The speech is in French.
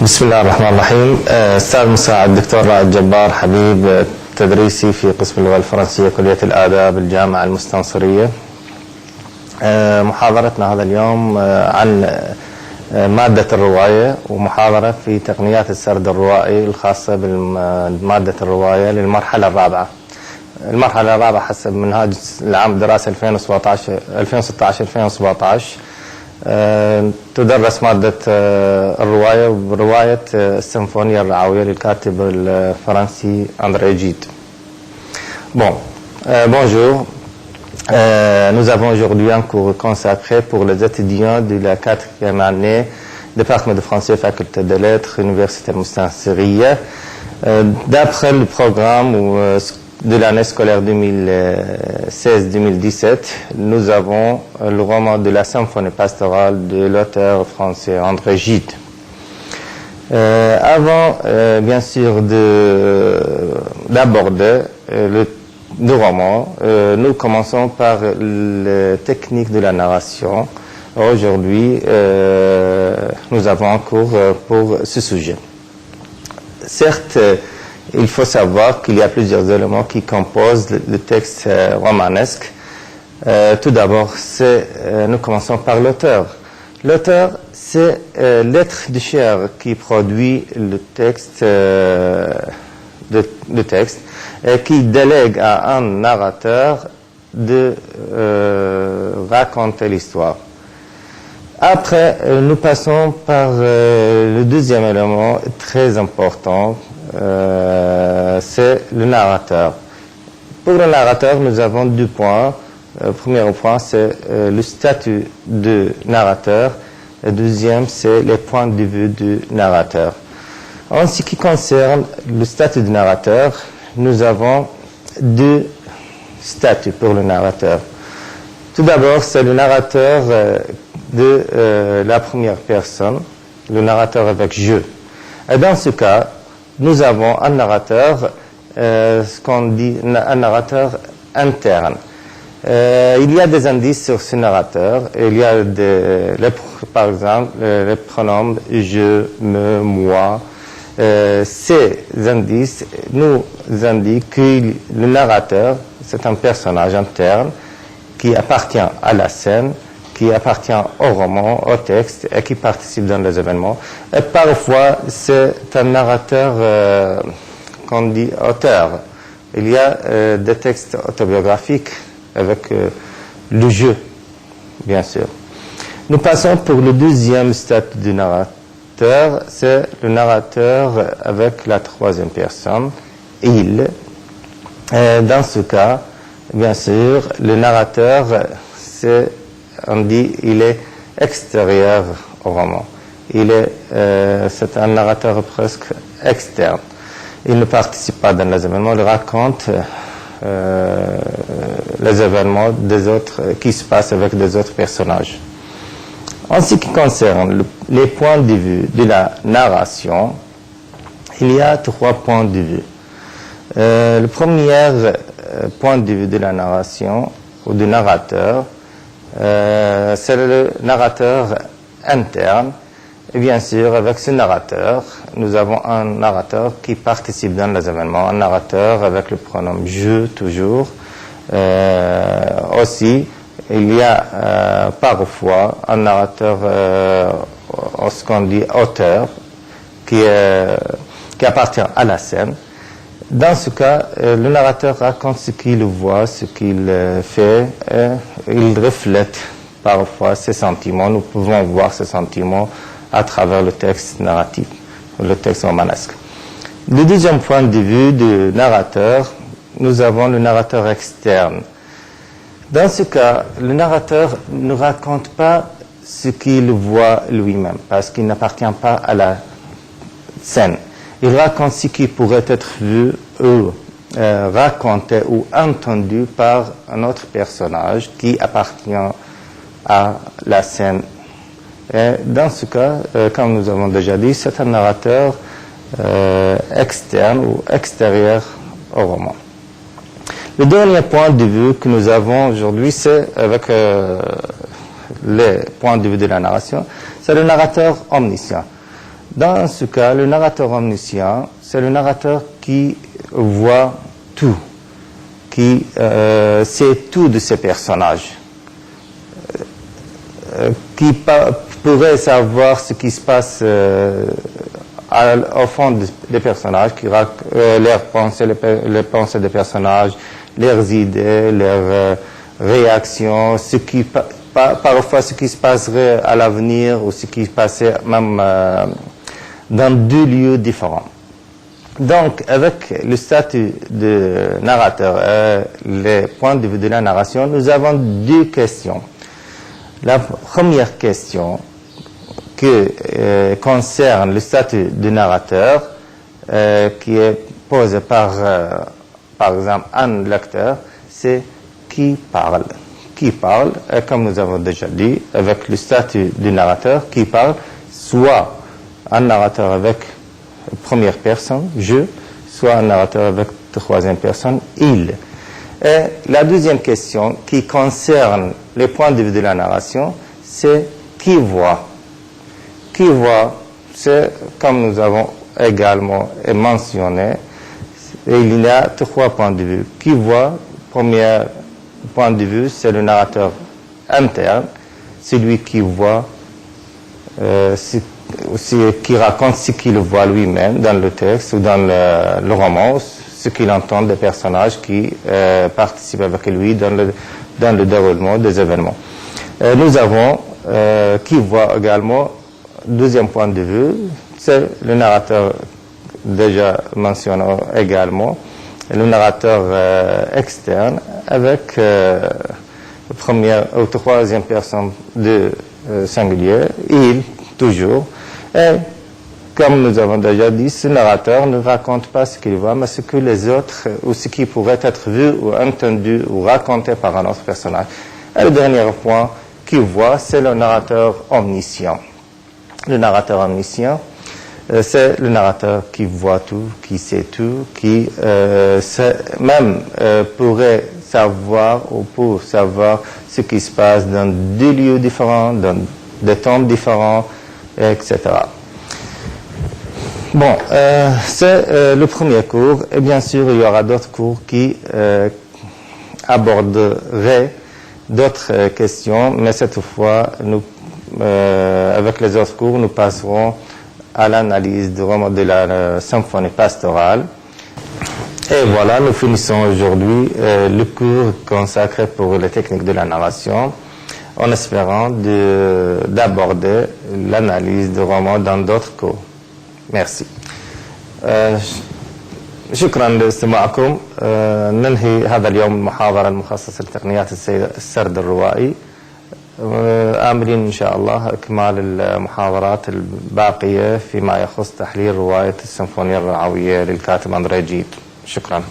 بسم الله الرحمن الرحيم. أستاذ مساعد الدكتور رائد جبار حبيب، تدريسي في قسم اللغة الفرنسية كلية الآداب الجامعة المستنصرية. محاضرتنا هذا اليوم عن مادة الرواية، ومحاضرة في تقنيات السرد الروائي الخاصة بمادة الرواية للمرحلة الرابعة. المرحلة الرابعة حسب منهاج العام الدراسي 2016-2017 تدرس مادة الرواية برواية السيمفونية الرعوية للكاتب الفرنسي أندري جيد. Bonjour. Nous avons aujourd'hui un cours consacré pour les étudiants de la 4e année département de français, faculté de lettres, université Moustensiriya. D'après le programme de l'année scolaire 2016-2017, nous avons le roman de la symphonie pastorale de l'auteur français André Gide. Avant, bien sûr, d'aborder le roman, nous commençons par les techniques de la narration. Aujourd'hui, nous avons un cours pour ce sujet. Certes, il faut savoir qu'il y a plusieurs éléments qui composent le texte romanesque. Tout d'abord, nous commençons par l'auteur. L'auteur, c'est l'être de chair qui produit le texte, et qui délègue à un narrateur de raconter l'histoire. Après, nous passons par le deuxième élément très important, c'est le narrateur. Pour le narrateur, nous avons deux points. Le premier point, c'est le statut de narrateur. Le deuxième, c'est les points de vue du narrateur. En ce qui concerne le statut de narrateur, nous avons deux statuts pour le narrateur. Tout d'abord, c'est le narrateur de la première personne, le narrateur avec je. Et dans ce cas, nous avons un narrateur, ce qu'on dit un narrateur interne. Il y a des indices sur ce narrateur. Il y a par exemple les pronoms je, me, moi. Ces indices nous indiquent que le narrateur, c'est un personnage interne qui appartient à la scène, qui appartient au roman, au texte, et qui participe dans les événements. Et parfois, c'est un narrateur qu'on dit auteur. Il y a des textes autobiographiques avec le jeu, bien sûr. Nous passons pour le deuxième statut du narrateur, c'est le narrateur avec la troisième personne, il. Dans ce cas, bien sûr, le narrateur, on dit, il est extérieur au roman. C'est un narrateur presque externe. Il ne participe pas dans les événements, il raconte les événements des autres qui se passent avec des autres personnages. En ce qui concerne les points de vue de la narration, il y a trois points de vue. Le premier point de vue de la narration ou du narrateur, c'est le narrateur interne. Et bien sûr, avec ce narrateur, nous avons un narrateur qui participe dans les événements, un narrateur avec le pronom je toujours. Aussi, il y a parfois un narrateur, ce qu'on dit auteur, qui appartient à la scène. Dans ce cas, le narrateur raconte ce qu'il voit, ce qu'il fait, et il reflète parfois ses sentiments. Nous pouvons voir ces sentiments à travers le texte narratif, le texte romanesque. Le deuxième point de vue du narrateur, nous avons le narrateur externe. Dans ce cas, le narrateur ne raconte pas ce qu'il voit lui-même, parce qu'il n'appartient pas à la scène. Il raconte ce qui pourrait être vu ou raconté ou entendu par un autre personnage qui appartient à la scène. Et dans ce cas, comme nous avons déjà dit, c'est un narrateur externe ou extérieur au roman. Le dernier point de vue que nous avons aujourd'hui, c'est avec les points de vue de la narration, c'est le narrateur omniscient. Dans ce cas, le narrateur omniscient, c'est le narrateur qui voit tout, qui sait tout de ses personnages, qui pourrait savoir ce qui se passe au fond des personnages, leurs pensées, les pensées des personnages, leurs idées, leurs réactions, parfois ce qui se passerait à l'avenir ou ce qui se passait même dans deux lieux différents. Donc, avec le statut de narrateur et les points de vue de la narration, nous avons deux questions. La première question qui concerne le statut de narrateur, qui est posée par exemple, un lecteur, c'est qui parle. Qui parle, et comme nous avons déjà dit, avec le statut du narrateur, qui parle, soit un narrateur avec première personne, je, soit un narrateur avec troisième personne, il. Et la deuxième question qui concerne les points de vue de la narration, c'est qui voit. Qui voit, c'est comme nous avons également mentionné, il y a trois points de vue. Qui voit, premier point de vue, c'est le narrateur interne, celui qui voit, qui raconte ce qu'il voit lui-même dans le texte ou dans le roman, ce qu'il entend des personnages qui participent avec lui dans le déroulement des événements. Nous avons qui voit également, deuxième point de vue, c'est le narrateur déjà mentionné également, le narrateur externe avec première ou troisième personne de singulier, il, toujours. Et comme nous avons déjà dit, ce narrateur ne raconte pas ce qu'il voit, mais ce que les autres, ou ce qui pourrait être vu ou entendu ou raconté par un autre personnage. Et le dernier point qu'il voit, c'est le narrateur omniscient. Le narrateur omniscient, c'est le narrateur qui voit tout, qui sait tout, qui même pourrait savoir ou pour savoir ce qui se passe dans deux lieux différents, dans des temps différents, etc. Bon, c'est le premier cours, et bien sûr, il y aura d'autres cours qui aborderaient d'autres questions, mais cette fois, avec les autres cours, nous passerons à l'analyse du roman de la symphonie pastorale. Et voilà, nous finissons aujourd'hui le cours consacré pour les techniques de la narration, en espérant d'aborder l'analyse du roman dans d'autres cours. Merci. شكرا لاستماعكم. ننهي هذا اليوم المحاضرة المخصصة لتقنيات السرد الروائي، آملين إن شاء الله إكمال المحاضرات الباقية فيما يخص تحليل رواية السيمفونية الرعوية للكاتب أندري جيد. شكرا.